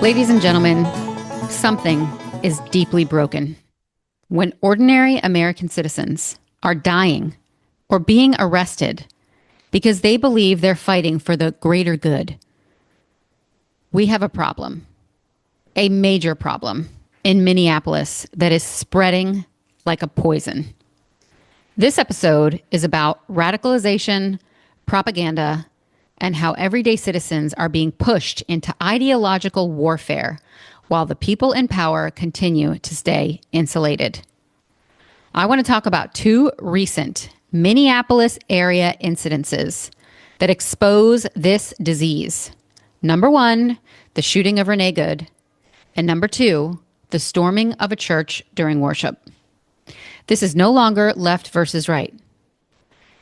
Ladies and gentlemen, something is deeply broken. When ordinary American citizens are dying or being arrested because they believe they're fighting for the greater good, we have a problem, a major problem in Minneapolis that is spreading like a poison. This episode is about radicalization, propaganda, and how everyday citizens are being pushed into ideological warfare while the people in power continue to stay insulated. I want to talk about two recent Minneapolis area incidences that expose this disease. Number one, the shooting of Renee Good, and number two, the storming of a church during worship. This is no longer left versus right.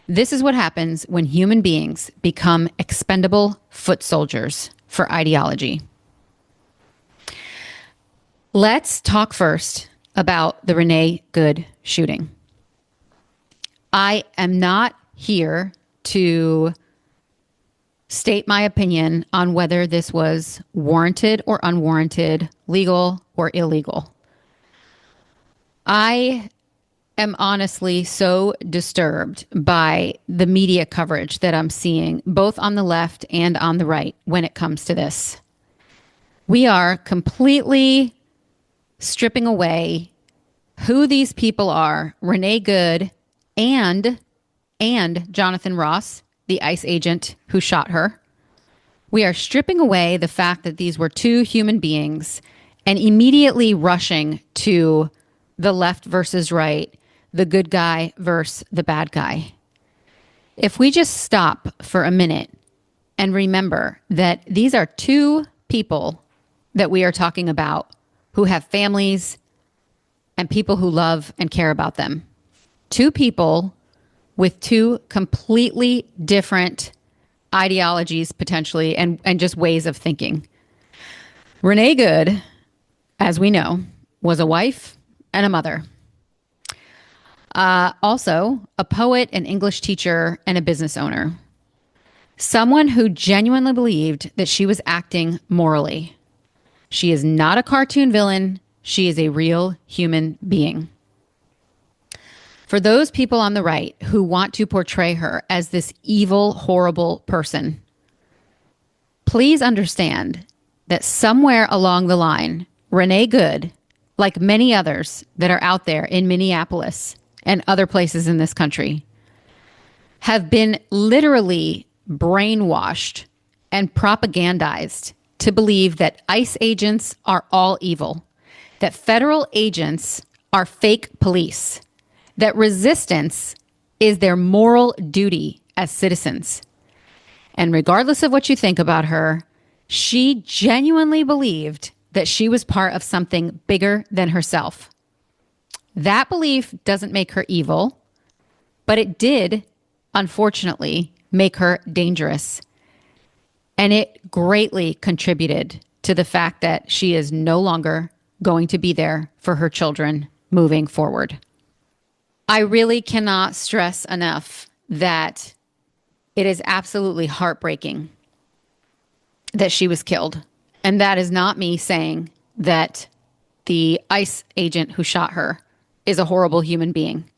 This is what happens when human beings become expendable foot soldiers for ideology. Let's talk first about the Renee Good shooting. I am not here to state my opinion on whether this was warranted or unwarranted, legal or illegal. I am honestly so disturbed by the media coverage that I'm seeing, both on the left and on the right, when it comes to this. We are completely stripping away who these people are, Renee Good and Jonathan Ross, the ICE agent who shot her. We are stripping away the fact that these were two human beings and immediately rushing to the left versus right, the good guy versus the bad guy. If we just stop for a minute and remember that these are two people that we are talking about who have families and people who love and care about them. Two people with two completely different ideologies, potentially, and just ways of thinking. Renee Good, as we know, was a wife and a mother. Also, a poet, an English teacher, and a business owner. Someone who genuinely believed that she was acting morally. She is not a cartoon villain. She is a real human being. For those people on the right who want to portray her as this evil, horrible person, please understand that somewhere along the line, Renee Good, like many others that are out there in Minneapolis and other places in this country, have been literally brainwashed and propagandized to believe that ICE agents are all evil, that federal agents are fake police, that resistance is their moral duty as citizens. And regardless of what you think about her, she genuinely believed that she was part of something bigger than herself. That belief doesn't make her evil, but it did, unfortunately, make her dangerous. And it greatly contributed to the fact that she is no longer going to be there for her children moving forward. I really cannot stress enough that it is absolutely heartbreaking that she was killed. And that is not me saying that the ICE agent who shot her is a horrible human being.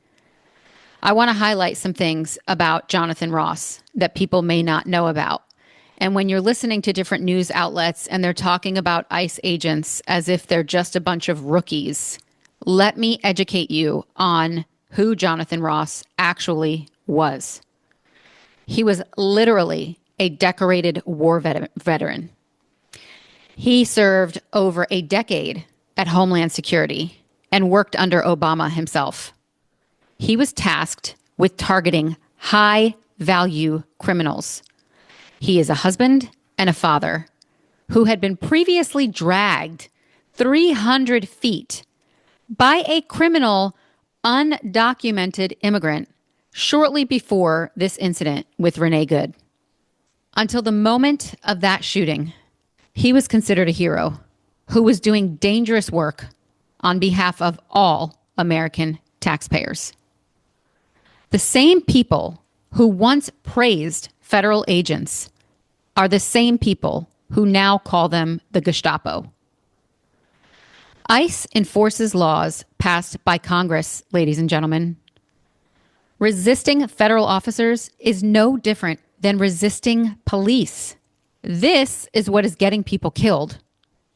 I want to highlight some things about Jonathan Ross that people may not know about. And when you're listening to different news outlets and they're talking about ICE agents as if they're just a bunch of rookies, let me educate you on who Jonathan Ross actually was. He was literally a decorated war veteran. He served over a decade at Homeland Security and worked under Obama himself. He was tasked with targeting high-value criminals. He is a husband and a father who had been previously dragged 300 feet by a criminal, undocumented immigrant shortly before this incident with Renee Good. Until the moment of that shooting, he was considered a hero who was doing dangerous work on behalf of all American taxpayers. The same people who once praised federal agents are the same people who now call them the Gestapo. ICE enforces laws passed by Congress, ladies and gentlemen. Resisting federal officers is no different than resisting police. This is what is getting people killed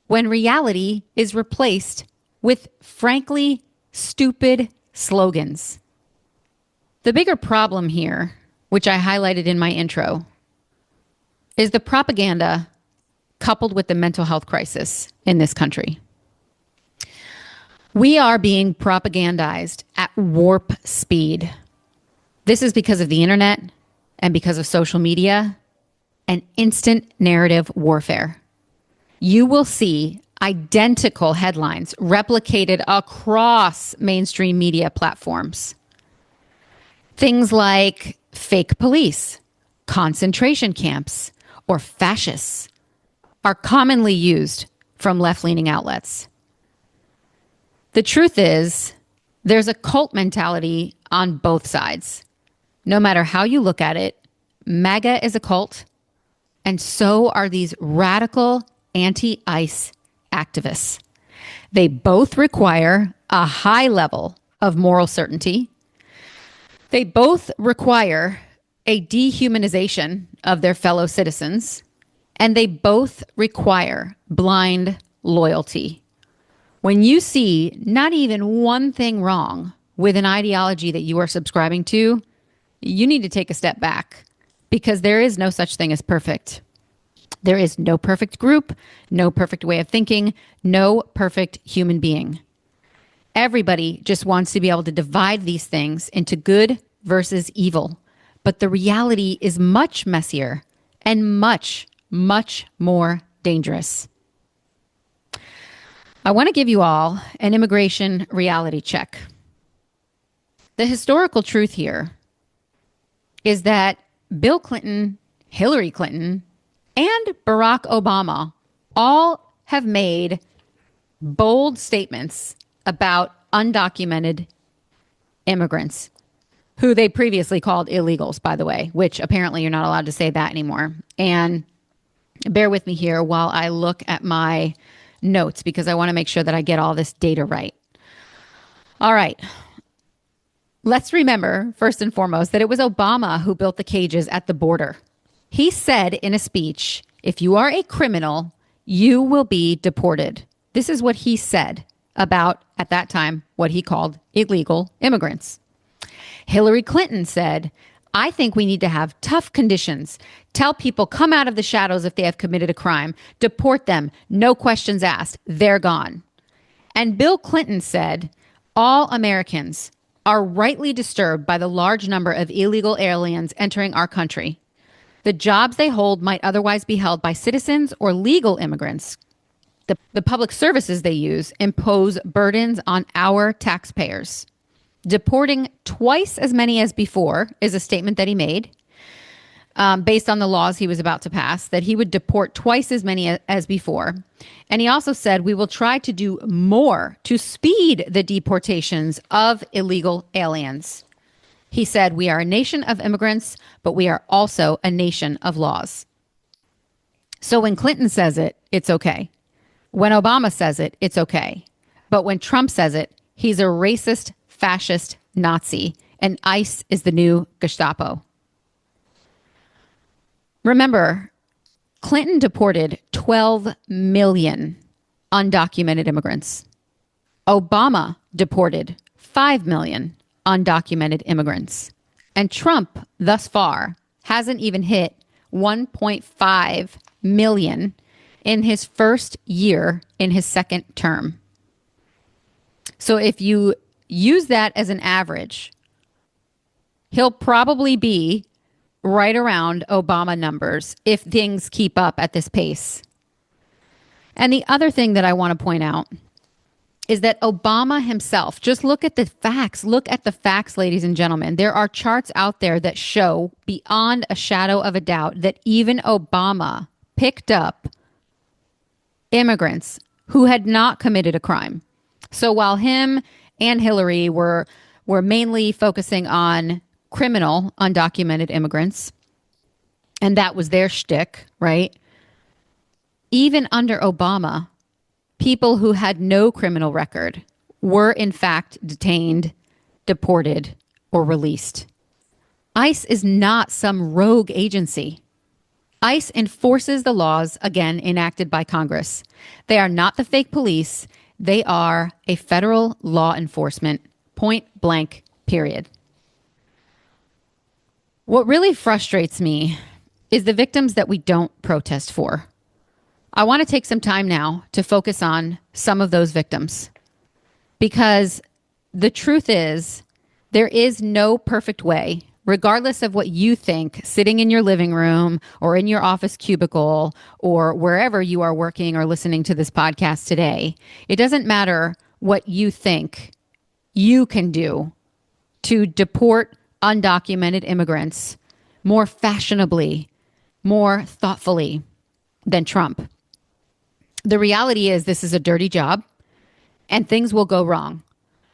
when reality is replaced with frankly stupid slogans. The bigger problem here, which I highlighted in my intro, is the propaganda coupled with the mental health crisis in this country. We are being propagandized at warp speed. This is because of the internet and because of social media and instant narrative warfare. You will see identical headlines replicated across mainstream media platforms. Things like fake police, concentration camps, or fascists are commonly used from left-leaning outlets. The truth is, there's a cult mentality on both sides. No matter how you look at it, MAGA is a cult, and so are these radical anti-ICE activists. They both require a high level of moral certainty. They both require a dehumanization of their fellow citizens, and they both require blind loyalty. When you see not even one thing wrong with an ideology that you are subscribing to, you need to take a step back because there is no such thing as perfect. There is no perfect group, no perfect way of thinking, no perfect human being. Everybody just wants to be able to divide these things into good versus evil. But the reality is much messier and much, much more dangerous. I want to give you all an immigration reality check. The historical truth here is that Bill Clinton, Hillary Clinton, and Barack Obama all have made bold statements about undocumented immigrants, who they previously called illegals, by the way, which apparently you're not allowed to say that anymore. And bear with me here while I look at my notes because I want to make sure that I get all this data right. All right. Let's remember, first and foremost, that it was Obama who built the cages at the border. He said in a speech, if you are a criminal, you will be deported. This is what he said about, at that time, what he called illegal immigrants. Hillary Clinton said, I think we need to have tough conditions. Tell people, come out of the shadows if they have committed a crime. Deport them. No questions asked. They're gone. And Bill Clinton said, all Americans are rightly disturbed by the large number of illegal aliens entering our country. The jobs they hold might otherwise be held by citizens or legal immigrants. The public services they use impose burdens on our taxpayers. Deporting twice as many as before is a statement that he made based on the laws he was about to pass, that he would deport twice as many as before. And he also said, we will try to do more to speed the deportations of illegal aliens. He said, we are a nation of immigrants, but we are also a nation of laws. So when Clinton says it, it's okay. When Obama says it, it's okay. But when Trump says it, he's a racist, fascist Nazi, and ICE is the new Gestapo. Remember, Clinton deported 12 million undocumented immigrants. Obama deported 5 million undocumented immigrants. And Trump, thus far, hasn't even hit 1.5 million in his first year in his second term. So if you use that as an average, he'll probably be right around Obama numbers if things keep up at this pace. And the other thing that I want to point out is that Obama himself, just look at the facts. Look at the facts, ladies and gentlemen. There are charts out there that show beyond a shadow of a doubt that even Obama picked up immigrants who had not committed a crime. So while him and Hillary were mainly focusing on criminal undocumented immigrants, and that was their shtick, right? Even under Obama, people who had no criminal record were in fact detained, deported, or released. ICE is not some rogue agency. ICE enforces the laws, again, enacted by Congress. They are not the fake police. They are a federal law enforcement, point blank, period. What really frustrates me is the victims that we don't protest for. I want to take some time now to focus on some of those victims, because the truth is there is no perfect way, regardless of what you think, sitting in your living room or in your office cubicle or wherever you are working or listening to this podcast today. It doesn't matter what you think you can do to deport undocumented immigrants more fashionably, more thoughtfully than Trump. The reality is this is a dirty job and things will go wrong.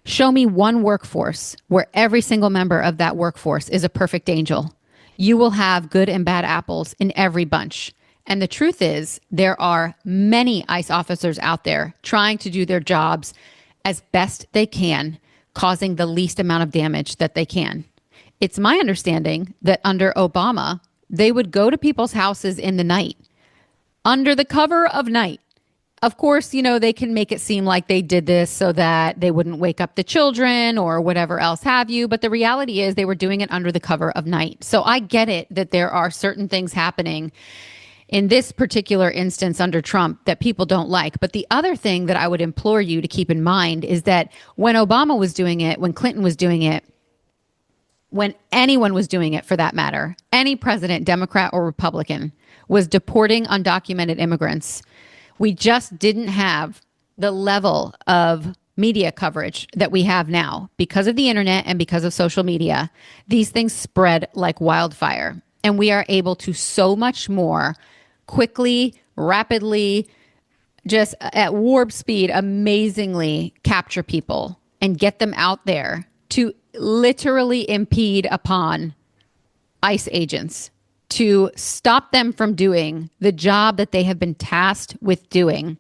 Show me one workforce where every single member of that workforce is a perfect angel. You will have good and bad apples in every bunch. And the truth is, there are many ICE officers out there trying to do their jobs as best they can, causing the least amount of damage that they can. It's my understanding that under Obama, they would go to people's houses in the night, under the cover of night. Of course, you know, they can make it seem like they did this so that they wouldn't wake up the children or whatever else have you. But the reality is they were doing it under the cover of night. So I get it that there are certain things happening in this particular instance under Trump that people don't like. But the other thing that I would implore you to keep in mind is that when Obama was doing it, when Clinton was doing it, when anyone was doing it for that matter, any president, Democrat or Republican, was deporting undocumented immigrants, we just didn't have the level of media coverage that we have now. Because of the internet and because of social media, these things spread like wildfire. And we are able to so much more quickly, rapidly, just at warp speed, amazingly capture people and get them out there to literally impede upon ICE agents, to stop them from doing the job that they have been tasked with doing.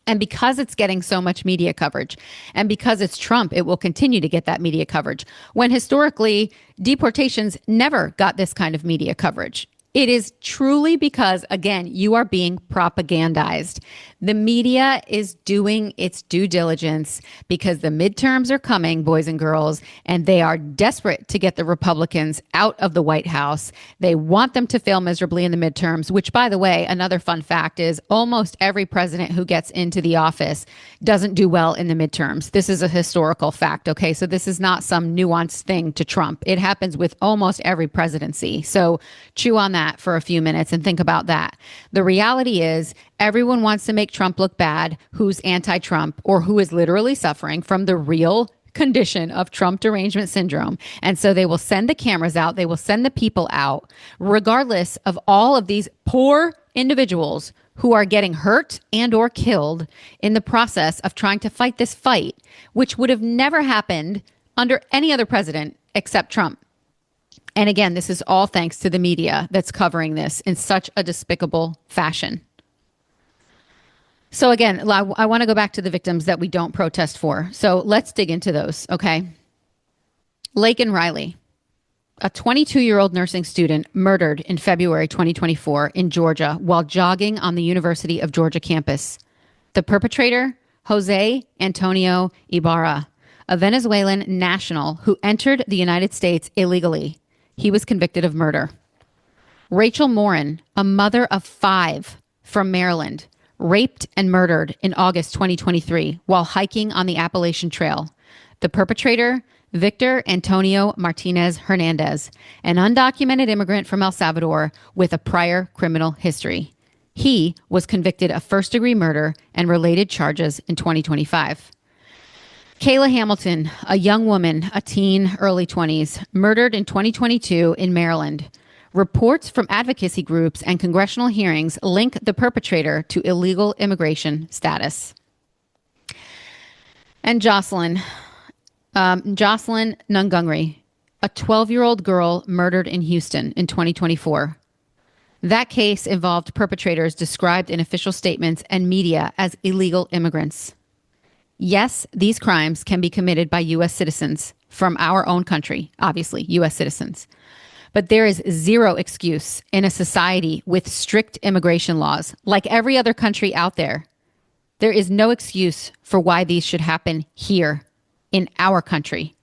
And because it's getting so much media coverage, and because it's Trump, it will continue to get that media coverage, when historically deportations never got this kind of media coverage. It is truly because, again, you are being propagandized. The media is doing its due diligence because the midterms are coming, boys and girls, and they are desperate to get the Republicans out of the White House. They want them to fail miserably in the midterms, which, by the way, another fun fact is almost every president who gets into the office doesn't do well in the midterms. This is a historical fact, okay? So this is not some nuanced thing to Trump. It happens with almost every presidency. So chew on that for a few minutes and think about that. The reality is everyone wants to make Trump look bad, who's anti-Trump or who is literally suffering from the real condition of Trump derangement syndrome. And so they will send the cameras out. They will send the people out, regardless of all of these poor individuals who are getting hurt and or killed in the process of trying to fight this fight, which would have never happened under any other president except Trump. And again, this is all thanks to the media that's covering this in such a despicable fashion. So again, I want to go back to the victims that we don't protest for. So let's dig into those, okay? Laken Riley, a 22-year-old nursing student murdered in February 2024 in Georgia while jogging on the University of Georgia campus. The perpetrator, Jose Antonio Ibarra, a Venezuelan national who entered the United States illegally. He was convicted of murder. Rachel Morin, a mother of 5 from Maryland, raped and murdered in August 2023 while hiking on the Appalachian Trail. The perpetrator, Victor Antonio Martinez Hernandez, an undocumented immigrant from El Salvador with a prior criminal history. He was convicted of first-degree murder and related charges in 2025. Kayla Hamilton, a young woman, a teen, early 20s, murdered in 2022 in Maryland. Reports from advocacy groups and congressional hearings link the perpetrator to illegal immigration status. And Jocelyn Nungungri, a 12-year-old girl murdered in Houston in 2024. That case involved perpetrators described in official statements and media as illegal immigrants. Yes, these crimes can be committed by U.S. citizens from our own country, obviously, U.S. citizens. But there is zero excuse in a society with strict immigration laws, like every other country out there. There is no excuse for why these should happen here in our country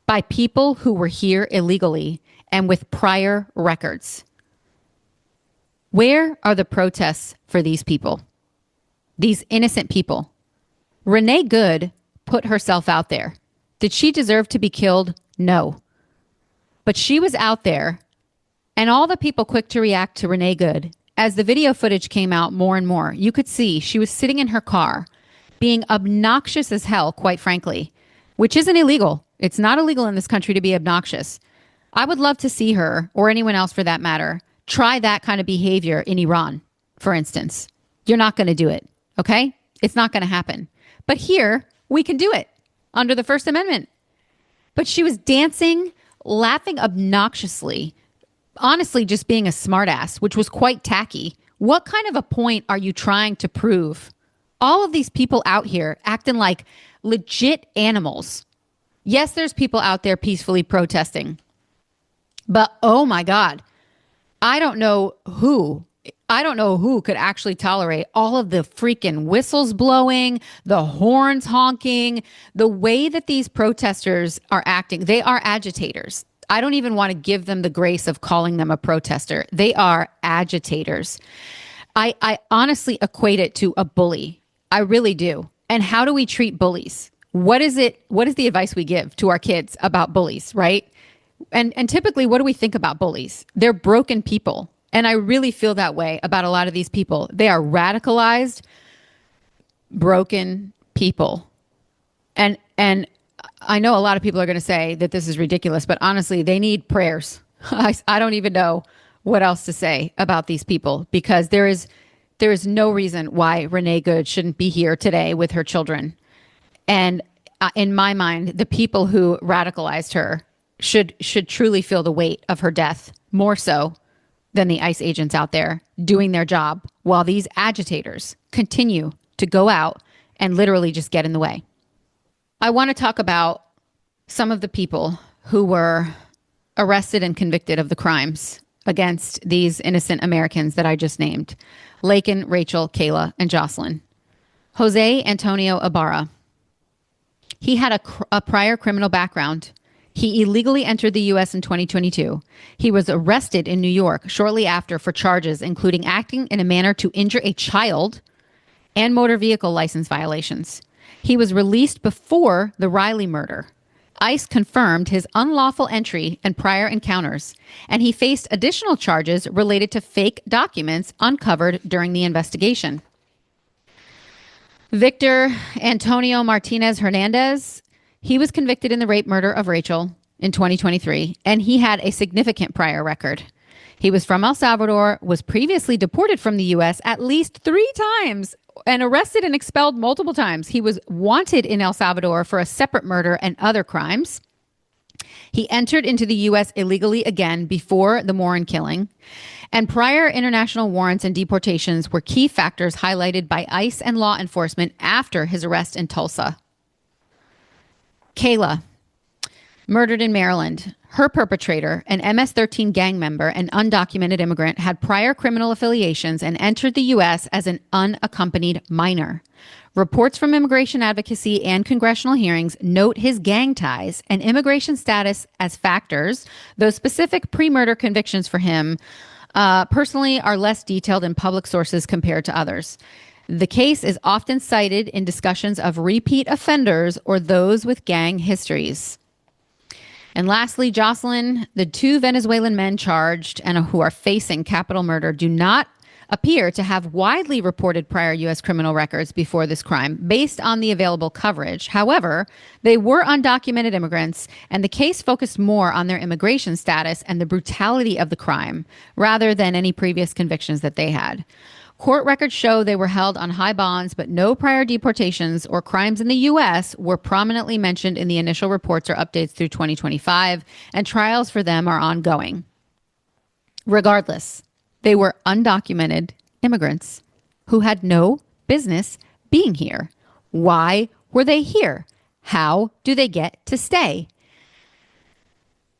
by people who were here illegally and with prior records. Where are the protests for these people? These innocent people? Renee Good put herself out there. Did she deserve to be killed? No. But she was out there, and all the people quick to react to Renee Good. As the video footage came out more and more, you could see she was sitting in her car, being obnoxious as hell, quite frankly, which isn't illegal. It's not illegal in this country to be obnoxious. I would love to see her, or anyone else for that matter, try that kind of behavior in Iran, for instance. You're not going to do it, okay? It's not going to happen. But here, we can do it under the First Amendment. But she was dancing, laughing obnoxiously, honestly just being a smartass, which was quite tacky. What kind of a point are you trying to prove? All of these people out here acting like legit animals. Yes, there's people out there peacefully protesting. But oh my God, I don't know who could actually tolerate all of the freaking whistles blowing, the horns honking, the way that these protesters are acting. They are agitators. I don't even want to give them the grace of calling them a protester. They are agitators. I honestly equate it to a bully. I really do. And how do we treat bullies? What is the advice we give to our kids about bullies, right? And typically, what do we think about bullies? They're broken people. And I really feel that way about a lot of these people. They are radicalized, broken people. And I know a lot of people are going to say that this is ridiculous, but honestly, they need prayers. I don't even know what else to say about these people, because there is no reason why Renee Good shouldn't be here today with her children. And in my mind, the people who radicalized her should truly feel the weight of her death, more so than the ICE agents out there doing their job while these agitators continue to go out and literally just get in the way. I want to talk about some of the people who were arrested and convicted of the crimes against these innocent Americans that I just named: Laken, Rachel, Kayla, and Jocelyn. Jose Antonio Ibarra. He had a prior criminal background. He illegally entered the U.S. in 2022. He was arrested in New York shortly after for charges including acting in a manner to injure a child and motor vehicle license violations. He was released before the Riley murder. ICE confirmed his unlawful entry and prior encounters, and he faced additional charges related to fake documents uncovered during the investigation. Victor Antonio Martinez Hernandez, he was convicted in the rape murder of Rachel in 2023, and he had a significant prior record. He was from El Salvador, was previously deported from the U.S. at least 3 times, and arrested and expelled multiple times. He was wanted in El Salvador for a separate murder and other crimes. He entered into the U.S. illegally again before the Morin killing. And prior international warrants and deportations were key factors highlighted by ICE and law enforcement after his arrest in Tulsa. Kayla, murdered in Maryland. Her perpetrator, an MS-13 gang member and undocumented immigrant, had prior criminal affiliations and entered the U.S. as an unaccompanied minor. Reports from immigration advocacy and congressional hearings note his gang ties and immigration status as factors, though specific pre-murder convictions for him personally are less detailed in public sources compared to others. The case is often cited in discussions of repeat offenders or those with gang histories. And lastly, Jocelyn, the 2 Venezuelan men charged and who are facing capital murder do not appear to have widely reported prior U.S. criminal records before this crime based on the available coverage. However, they were undocumented immigrants, and the case focused more on their immigration status and the brutality of the crime rather than any previous convictions that they had. Court records show they were held on high bonds, but no prior deportations or crimes in the U.S. were prominently mentioned in the initial reports or updates through 2025, and trials for them are ongoing. Regardless, They were undocumented immigrants who had no business being here. Why were they here? How do they get to stay?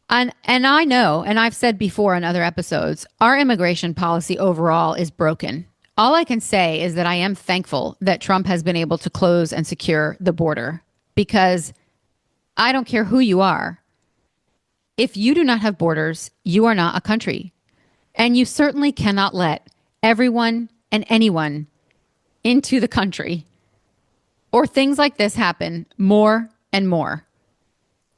And I know, and I've said before in other episodes, our immigration policy overall is broken. All I can say is that I am thankful that Trump has been able to close and secure the border, because I don't care who you are. If you do not have borders, you are not a country. And you certainly cannot let everyone and anyone into the country, or things like this happen more and more.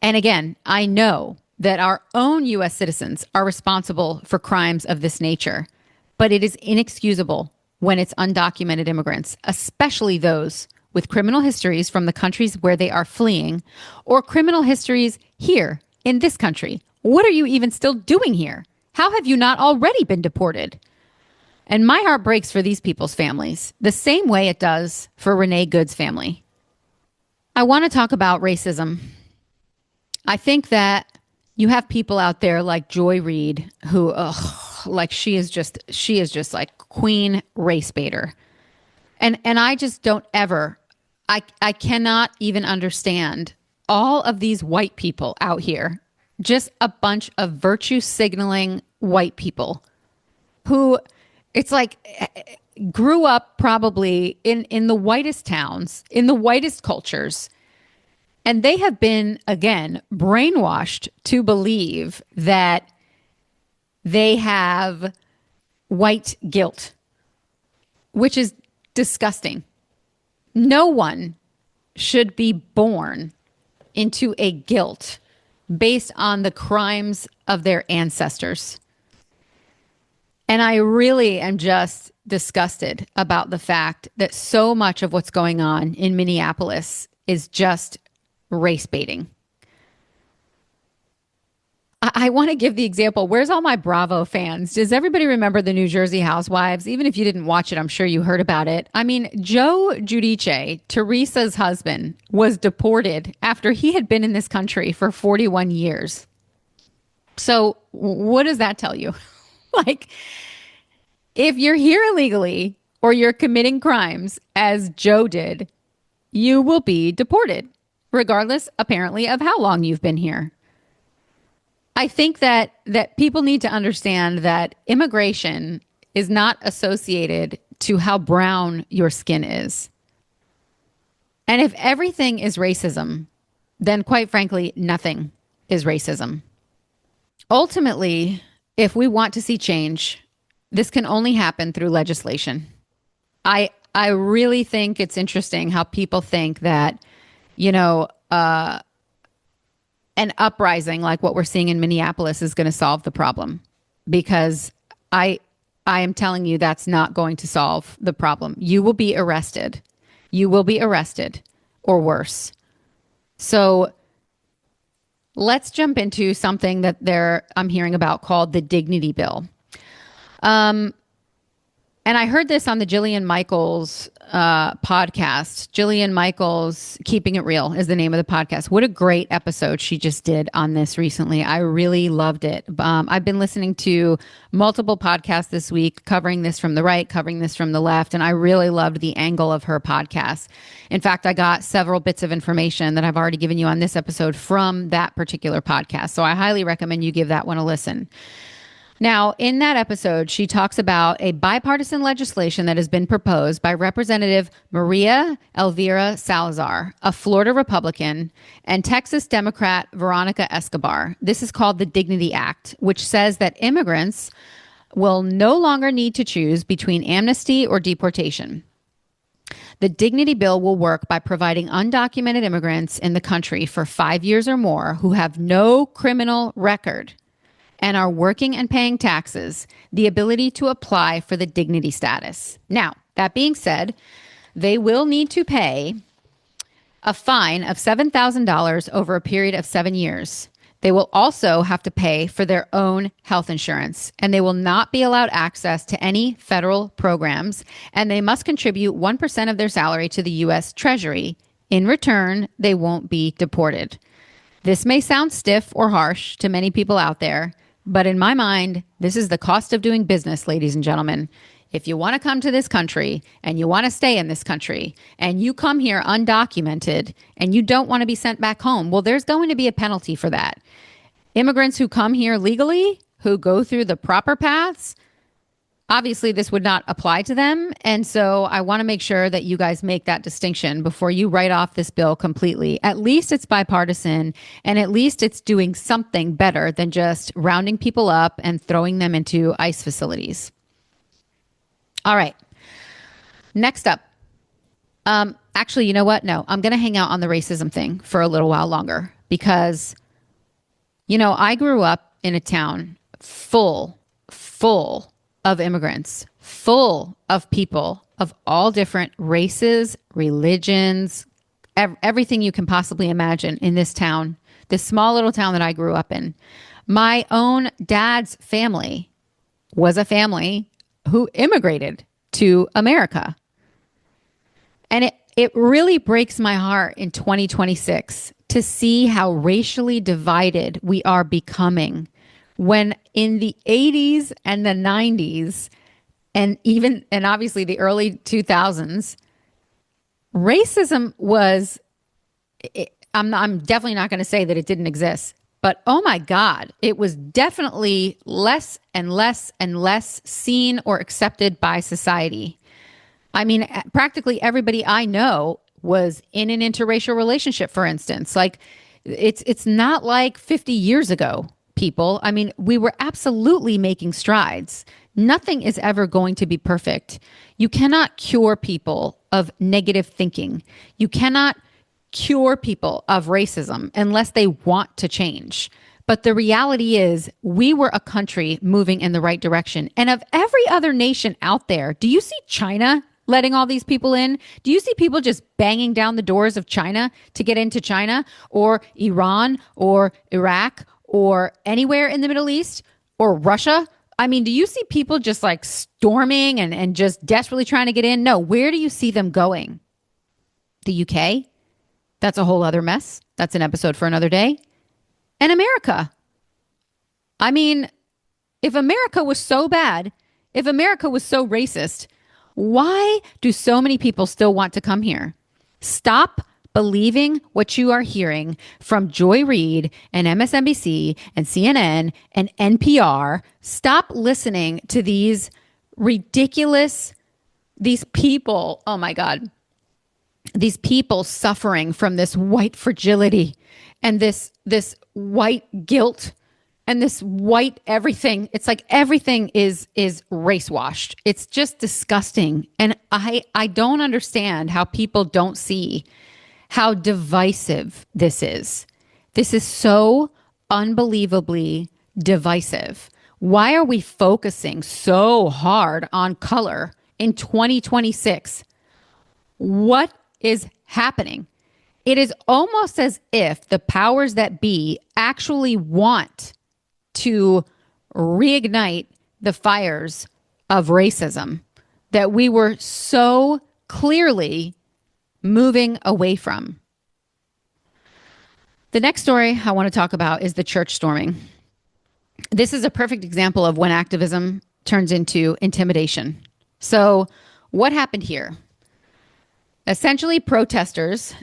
And again, I know that our own U.S. citizens are responsible for crimes of this nature, but it is inexcusable when it's undocumented immigrants, especially those with criminal histories from the countries where they are fleeing, or criminal histories here in this country. What are you even still doing here? How have you not already been deported? And my heart breaks for these people's families, the same way it does for Renee Good's family. I want to talk about racism. I think that you have people out there like Joy Reid who, like she is just like queen race baiter. And I just don't ever, I cannot even understand all of these white people out here, just a bunch of virtue signaling white people who, it's like, grew up probably in the whitest towns, in the whitest cultures. And they have been, again, brainwashed to believe that they have white guilt, which is disgusting. No one should be born into a guilt based on the crimes of their ancestors. And I really am just disgusted about the fact that so much of what's going on in Minneapolis is just race baiting. I want to give the example. Where's all my Bravo fans? Does everybody remember the New Jersey Housewives? Even if you didn't watch it, I'm sure you heard about it. I mean, Joe Giudice, Teresa's husband, was deported after he had been in this country for 41 years. So what does that tell you? Like, if you're here illegally or you're committing crimes, as Joe did, you will be deported, regardless, apparently, of how long you've been here. I think that people need to understand that immigration is not associated to how brown your skin is. And if everything is racism, then quite frankly, nothing is racism. Ultimately, if we want to see change, this can only happen through legislation. I really think it's interesting how people think that, you know, an uprising like what we're seeing in Minneapolis is going to solve the problem, because I am telling you that's not going to solve the problem. You will be arrested. You will be arrested or worse. So let's jump into something that I'm hearing about called the Dignity Bill. And I heard this on the Jillian Michaels podcast. Jillian Michaels, Keeping It Real is the name of the podcast. What a great episode she just did on this recently. I really loved it. I've been listening to multiple podcasts this week, covering this from the right, covering this from the left, and I really loved the angle of her podcast. In fact, I got several bits of information that I've already given you on this episode from that particular podcast. So I highly recommend you give that one a listen. Now, in that episode, she talks about a bipartisan legislation that has been proposed by Representative Maria Elvira Salazar, a Florida Republican, and Texas Democrat Veronica Escobar. This is called the Dignity Act, which says that immigrants will no longer need to choose between amnesty or deportation. The Dignity Bill will work by providing undocumented immigrants in the country for 5 years or more who have no criminal record and are working and paying taxes, the ability to apply for the dignity status. Now, that being said, they will need to pay a fine of $7,000 over a period of 7 years. They will also have to pay for their own health insurance, and they will not be allowed access to any federal programs, and they must contribute 1% of their salary to the U.S. Treasury. In return, they won't be deported. This may sound stiff or harsh to many people out there, But in my mind, this is the cost of doing business, ladies and gentlemen. If you want to come to this country and you want to stay in this country and you come here undocumented and you don't want to be sent back home, well, there's going to be a penalty for that. Immigrants who come here legally, who go through the proper paths, obviously this would not apply to them. And so I want to make sure that you guys make that distinction before you write off this bill completely. At least it's bipartisan, and at least it's doing something better than just rounding people up and throwing them into ICE facilities. All right. Next up. Actually, you know what? No, I'm going to hang out on the racism thing for a little while longer because, I grew up in a town full of immigrants, full of people of all different races, religions, everything you can possibly imagine in this town, this small little town that I grew up in. My own dad's family was a family who immigrated to America. And it really breaks my heart in 2026 to see how racially divided we are becoming when in the 80s and the 90s and obviously the early 2000s, racism was, I'm definitely not going to say that it didn't exist, but oh my God, it was definitely less and less and less seen or accepted by society. I mean, practically everybody I know was in an interracial relationship, for instance. Like, it's not like 50 years ago, people. I mean, we were absolutely making strides. Nothing is ever going to be perfect. You cannot cure people of negative thinking. You cannot cure people of racism unless they want to change. But the reality is we were a country moving in the right direction. And of every other nation out there, do you see China letting all these people in? Do you see people just banging down the doors of China to get into China, or Iran or Iraq or anywhere in the Middle East or Russia? I mean, do you see people just like storming and just desperately trying to get in? No. Where do you see them going? The UK? That's a whole other mess. That's an episode for another day. And America. I mean, if America was so bad, if America was so racist, why do so many people still want to come here? Stop believing what you are hearing from Joy Reid and MSNBC and CNN and NPR. Stop listening to these ridiculous, these people, oh my God, these people suffering from this white fragility and this white guilt and this white everything. It's like everything is race washed. It's just disgusting. And I don't understand how people don't see how divisive this is. This is so unbelievably divisive. Why are we focusing so hard on color in 2026? What is happening? It is almost as if the powers that be actually want to reignite the fires of racism that we were so clearly moving away from. The next story I want to talk about is the church storming. This is a perfect example of when activism turns into intimidation. So what happened here? Essentially, protesters,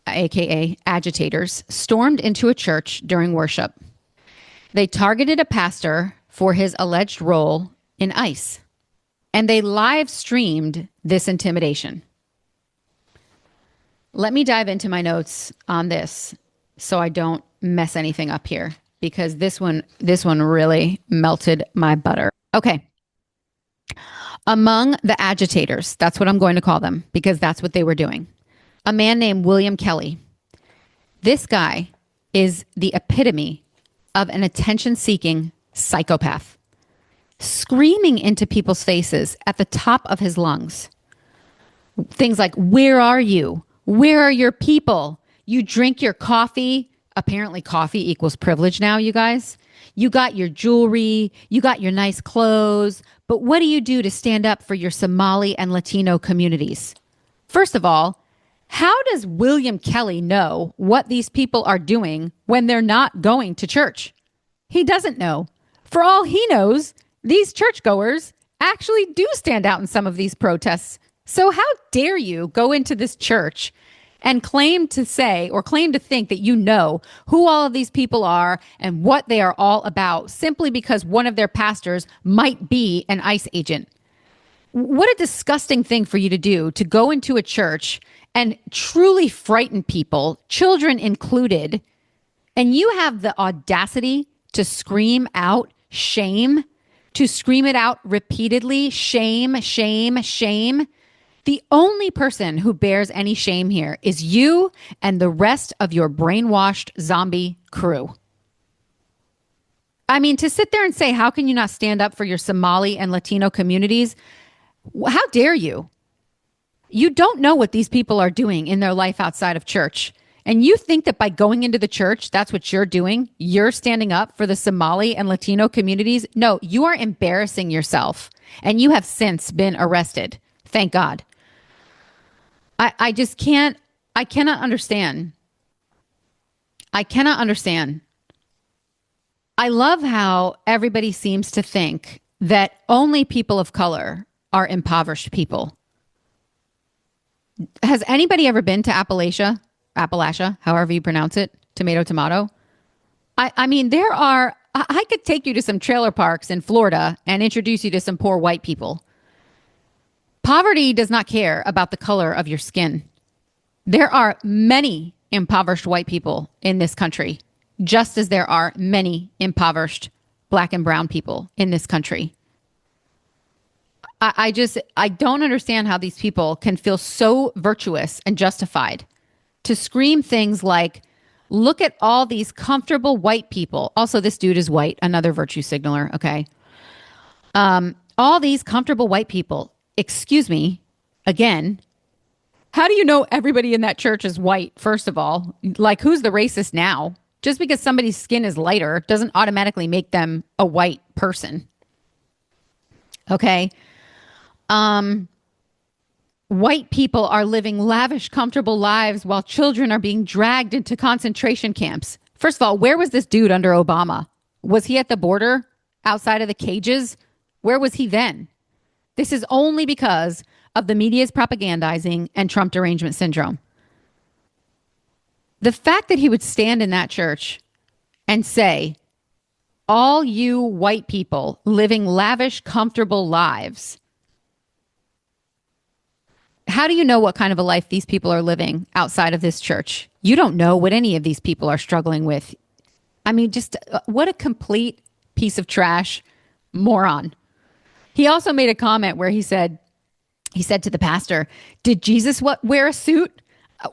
aka agitators, stormed into a church during worship. They targeted a pastor for his alleged role in ICE, and they live streamed this intimidation. Let me dive into my notes on this so I don't mess anything up here, because this one really melted my butter. Okay. Among the agitators, that's what I'm going to call them, because that's what they were doing. A man named William Kelly. This guy is the epitome of an attention-seeking psychopath, screaming into people's faces at the top of his lungs. Things like, "Where are you? Where are your people? You drink your coffee." Apparently coffee equals privilege now, you guys. You got your jewelry, you got your nice clothes, but what do you do to stand up for your Somali and Latino communities? First of all, how does William Kelly know what these people are doing when they're not going to church? He doesn't know. For all he knows, these churchgoers actually do stand out in some of these protests. So how dare you go into this church and claim to say or claim to think that you know who all of these people are and what they are all about simply because one of their pastors might be an ICE agent? What a disgusting thing for you to do, to go into a church and truly frighten people, children included, and you have the audacity to scream out shame, to scream it out repeatedly, shame, shame, shame. The only person who bears any shame here is you and the rest of your brainwashed zombie crew. I mean, to sit there and say, how can you not stand up for your Somali and Latino communities? How dare you? You don't know what these people are doing in their life outside of church. And you think that by going into the church, that's what you're doing? You're standing up for the Somali and Latino communities? No, you are embarrassing yourself. And you have since been arrested. Thank God. I just can't, I cannot understand. I cannot understand. I love how everybody seems to think that only people of color are impoverished people. Has anybody ever been to Appalachia, however you pronounce it, tomato. I mean, I could take you to some trailer parks in Florida and introduce you to some poor white people. Poverty does not care about the color of your skin. There are many impoverished white people in this country, just as there are many impoverished black and brown people in this country. I don't understand how these people can feel so virtuous and justified to scream things like, look at all these comfortable white people. Also, this dude is white, another virtue signaler. Okay. All these comfortable white people. Excuse me. Again, how do you know everybody in that church is white? First of all, like, who's the racist now? Just because somebody's skin is lighter doesn't automatically make them a white person. Okay. White people are living lavish, comfortable lives while children are being dragged into concentration camps. First of all, where was this dude under Obama? Was he at the border outside of the cages? Where was he then? This is only because of the media's propagandizing and Trump derangement syndrome. The fact that he would stand in that church and say, all you white people living lavish, comfortable lives. How do you know what kind of a life these people are living outside of this church? You don't know what any of these people are struggling with. I mean, just what a complete piece of trash moron. He also made a comment where he said to the pastor, did Jesus wear a suit?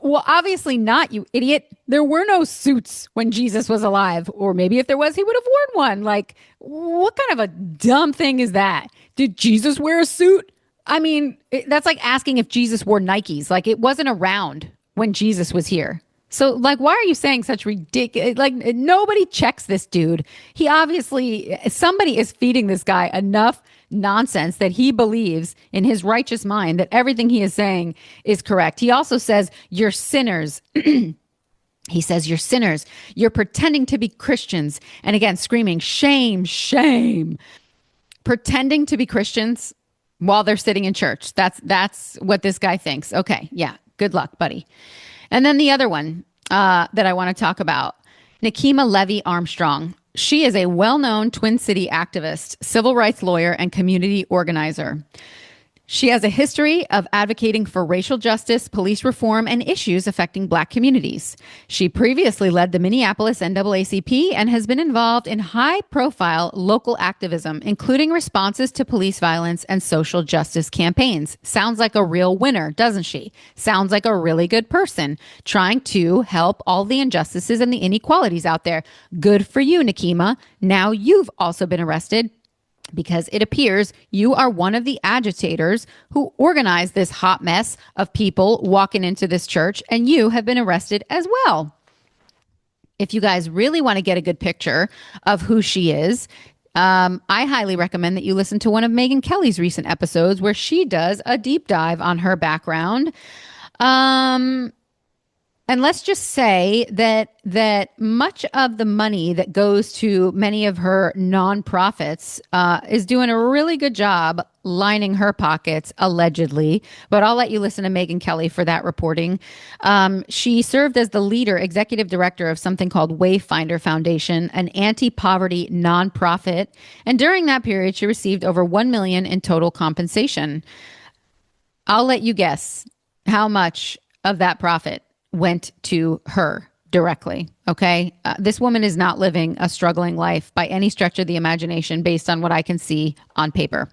Well, obviously not, you idiot. There were no suits when Jesus was alive. Or maybe if there was, he would have worn one. Like, what kind of a dumb thing is that? Did Jesus wear a suit? I mean, that's like asking if Jesus wore Nikes. Like, it wasn't around when Jesus was here. So, like, why are you saying such ridiculous? Like, nobody checks this dude. He obviously, somebody is feeding this guy enough nonsense that he believes in his righteous mind that everything he is saying is correct. He also says, you're sinners. He says, you're sinners. You're pretending to be Christians. And again, screaming, shame, shame. Pretending to be Christians while they're sitting in church. That's what this guy thinks. Okay, yeah, good luck, buddy. And then the other one that I want to talk about, Nikema Levy Armstrong. She is a well-known Twin City activist, civil rights lawyer, and community organizer. She has a history of advocating for racial justice, police reform, and issues affecting Black communities. She previously led the Minneapolis NAACP and has been involved in high-profile local activism, including responses to police violence and social justice campaigns. Sounds like a real winner, doesn't she? Sounds like a really good person trying to help all the injustices and the inequalities out there. Good for you, Nikema. Now you've also been arrested, because it appears you are one of the agitators who organized this hot mess of people walking into this church, and you have been arrested as well. If you guys really want to get a good picture of who she is, I highly recommend that you listen to one of Megyn Kelly's recent episodes where she does a deep dive on her background. And let's just say that much of the money that goes to many of her nonprofits is doing a really good job lining her pockets, allegedly. But I'll let you listen to Megyn Kelly for that reporting. She served as the leader, executive director of something called Wayfinder Foundation, an anti-poverty nonprofit. And during that period, she received over $1 million in total compensation. I'll let you guess how much of that profit went to her directly. Okay. This woman is not living a struggling life by any stretch of the imagination based on what I can see on paper.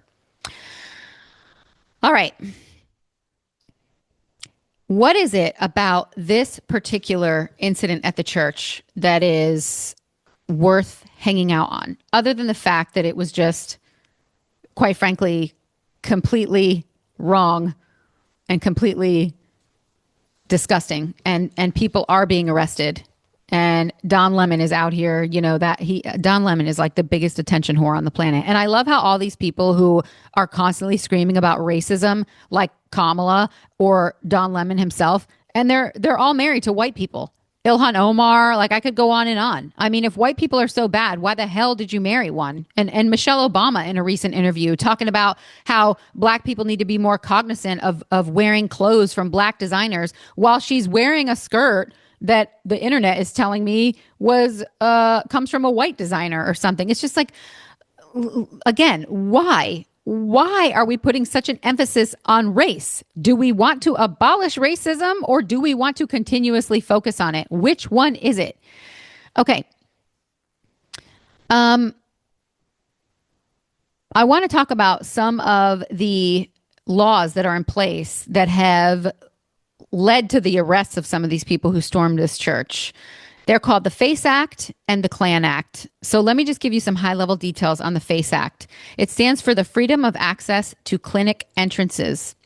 All right. What is it about this particular incident at the church that is worth hanging out on, other than the fact that it was just, quite frankly, completely wrong and completely disgusting, and people are being arrested, and Don Lemon is out here, Don Lemon is like the biggest attention whore on the planet. And I love how all these people who are constantly screaming about racism, like Kamala or Don Lemon himself, and they're all married to white people. Ilhan Omar, like I could go on and on. I mean, if white people are so bad, why the hell did you marry one? And Michelle Obama in a recent interview talking about how black people need to be more cognizant of wearing clothes from black designers while she's wearing a skirt that the internet is telling me comes from a white designer or something. It's just like, again, why? Why are we putting such an emphasis on race? Do we want to abolish racism, or do we want to continuously focus on it? Which one is it? Okay. I want to talk about some of the laws that are in place that have led to the arrests of some of these people who stormed this church. They're called the FACE Act and the Klan Act. So let me just give you some high-level details on the FACE Act. It stands for the Freedom of Access to Clinic Entrances.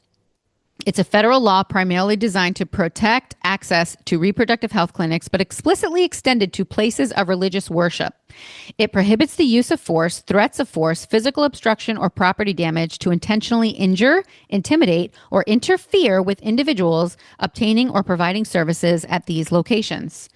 It's a federal law primarily designed to protect access to reproductive health clinics, but explicitly extended to places of religious worship. It prohibits the use of force, threats of force, physical obstruction, or property damage to intentionally injure, intimidate, or interfere with individuals obtaining or providing services at these locations.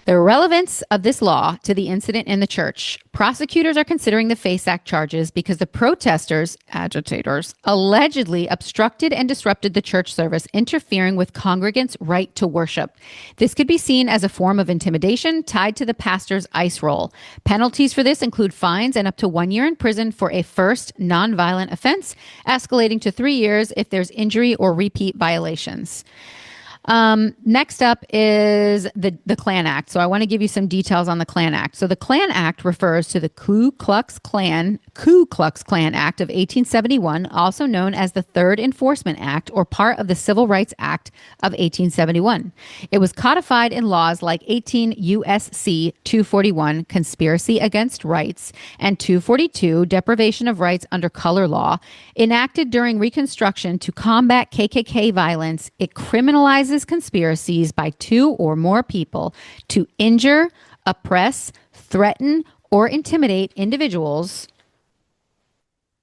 The relevance of this law to the incident in the church. Prosecutors are considering the FACE Act charges because the protesters, agitators, allegedly obstructed and disrupted the church service, interfering with congregants' right to worship. This could be seen as a form of intimidation tied to the pastor's ICE roll. Penalties for this include fines and up to 1 year in prison for a first nonviolent offense, escalating to 3 years if there's injury or repeat violations. Next up is the Klan Act. So I want to give you some details on the Klan Act. So the Klan Act refers to the Ku Klux Klan Act of 1871, also known as the Third Enforcement Act, or part of the Civil Rights Act of 1871. It was codified in laws like 18 U.S.C. 241, Conspiracy Against Rights, and 242, Deprivation of Rights under Color Law. Enacted during Reconstruction to combat KKK violence, it criminalizes conspiracies by two or more people to injure, oppress, threaten, or intimidate individuals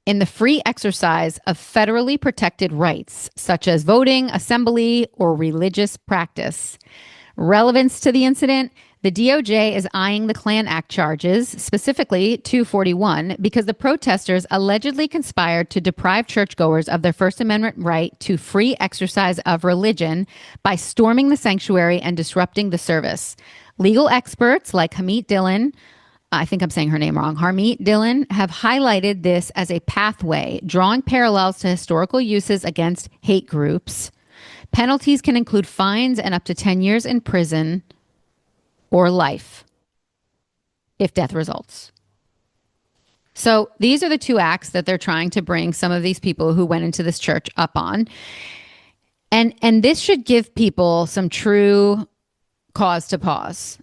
in the free exercise of federally protected rights, such as voting, assembly, or religious practice. Relevance to the incident: the DOJ is eyeing the Klan Act charges, specifically 241, because the protesters allegedly conspired to deprive churchgoers of their First Amendment right to free exercise of religion by storming the sanctuary and disrupting the service. Legal experts like Harmeet Dillon, I think I'm saying her name wrong, Harmeet Dillon, have highlighted this as a pathway, drawing parallels to historical uses against hate groups. Penalties can include fines and up to 10 years in prison or life if death results. So these are the two acts that they're trying to bring some of these people who went into this church up on. And this should give people some true cause to pause.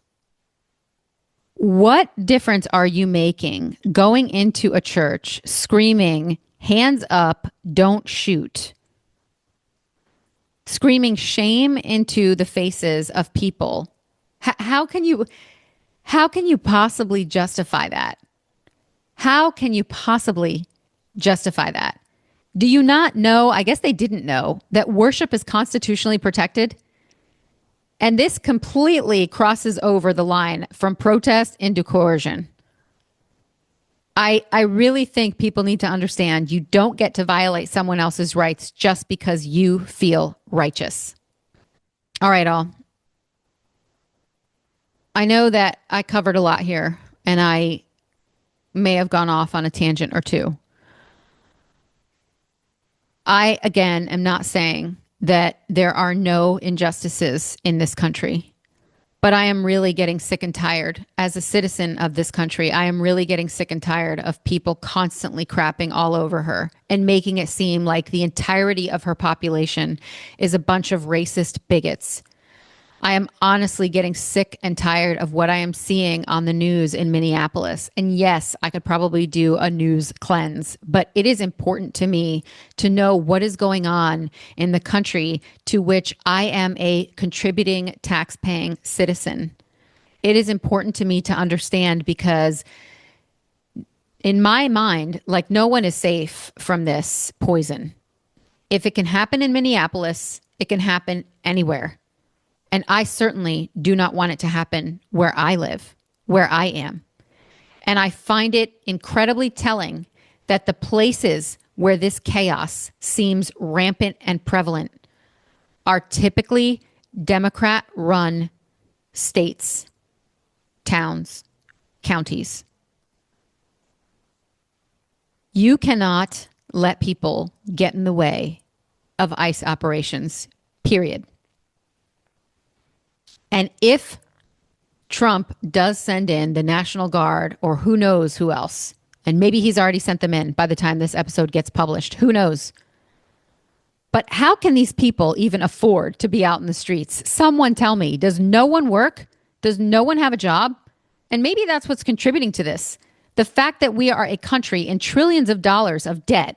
What difference are you making going into a church screaming, hands up, don't shoot? Screaming shame into the faces of people. How can you possibly justify that? How can you possibly justify that? Do you not know? I guess they didn't know that worship is constitutionally protected. And this completely crosses over the line from protest into coercion. I really think people need to understand you don't get to violate someone else's rights just because you feel righteous. All right, all. I know that I covered a lot here and I may have gone off on a tangent or two. I, again, am not saying that there are no injustices in this country, but I am really getting sick and tired as a citizen of this country. I am really getting sick and tired of people constantly crapping all over her and making it seem like the entirety of her population is a bunch of racist bigots. I am honestly getting sick and tired of what I am seeing on the news in Minneapolis. And yes, I could probably do a news cleanse, but it is important to me to know what is going on in the country to which I am a contributing, tax-paying citizen. It is important to me to understand because in my mind, like no one is safe from this poison. If it can happen in Minneapolis, it can happen anywhere. And I certainly do not want it to happen where I live, where I am. And I find it incredibly telling that the places where this chaos seems rampant and prevalent are typically Democrat-run states, towns, counties. You cannot let people get in the way of ICE operations, period. And if Trump does send in the National Guard or who knows who else, and maybe he's already sent them in by the time this episode gets published, who knows? But how can these people even afford to be out in the streets? Someone tell me, does no one work? Does no one have a job? And maybe that's what's contributing to this. The fact that we are a country in trillions of dollars of debt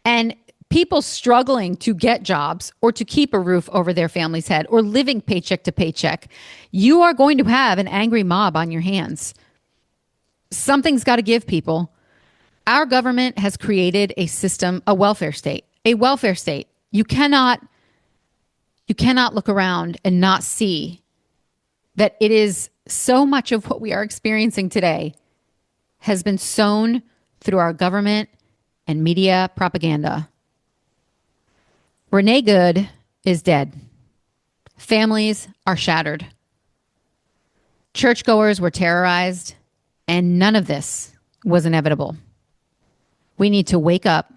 and people struggling to get jobs or to keep a roof over their family's head or living paycheck to paycheck, you are going to have an angry mob on your hands. Something's got to give, people. Our government has created a system, a welfare state, a welfare state. You cannot look around and not see that it is so much of what we are experiencing today has been sown through our government and media propaganda. Renee Good is dead. Families are shattered. Churchgoers were terrorized, and none of this was inevitable. We need to wake up,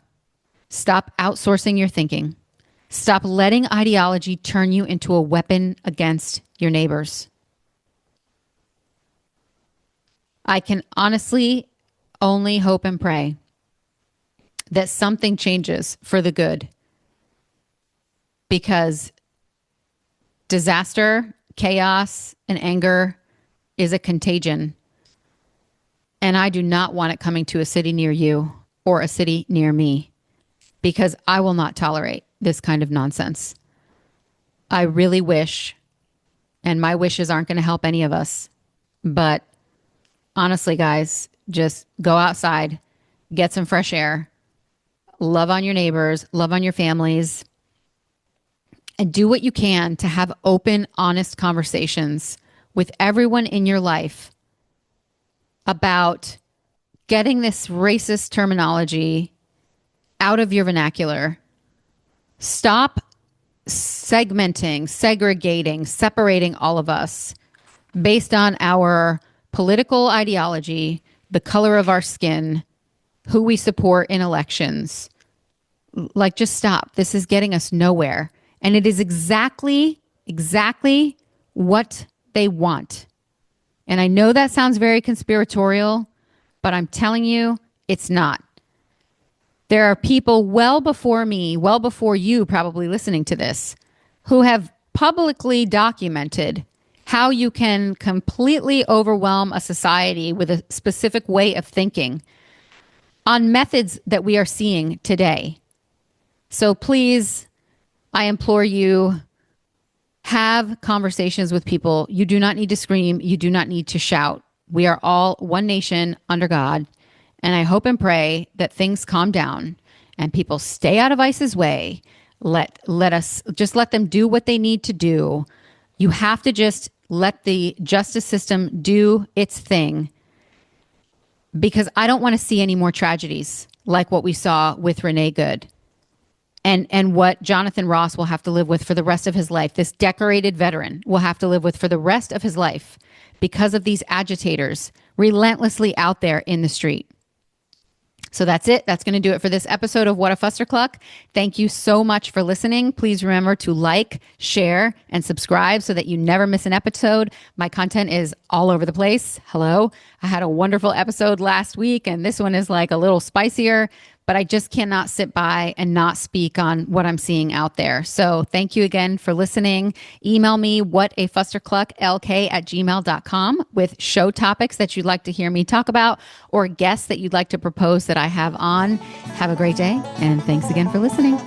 stop outsourcing your thinking, stop letting ideology turn you into a weapon against your neighbors. I can honestly only hope and pray that something changes for the good. Because disaster, chaos, and anger is a contagion. And I do not want it coming to a city near you or a city near me, because I will not tolerate this kind of nonsense. I really wish, and my wishes aren't going to help any of us, but honestly, guys, just go outside, get some fresh air, love on your neighbors, love on your families, and do what you can to have open, honest conversations with everyone in your life about getting this racist terminology out of your vernacular. Stop segmenting, segregating, separating all of us based on our political ideology, the color of our skin, who we support in elections. Like, just stop. This is getting us nowhere. And it is exactly what they want. And I know that sounds very conspiratorial, but I'm telling you, it's not. There are people well before me, well before you probably listening to this, who have publicly documented how you can completely overwhelm a society with a specific way of thinking on methods that we are seeing today. So please, I implore you, have conversations with people. You do not need to scream. You do not need to shout. We are all one nation under God. And I hope and pray that things calm down and people stay out of ICE's way. Let them do what they need to do. You have to just let the justice system do its thing, because I don't want to see any more tragedies like what we saw with Renee Good and what Jonathan Ross will have to live with for the rest of his life. This decorated veteran will have to live with for the rest of his life because of these agitators relentlessly out there in the street. So that's it. That's going to do it for this episode of What a Fuster Cluck. Thank you so much for listening. Please remember to like, share, and subscribe so that you never miss an episode. My content is all over the place. Hello. I had a wonderful episode last week, and this one is like a little spicier, but I just cannot sit by and not speak on what I'm seeing out there. So thank you again for listening. Email me whatafusterclucklk@gmail.com with show topics that you'd like to hear me talk about or guests that you'd like to propose that I have on. Have a great day, and thanks again for listening.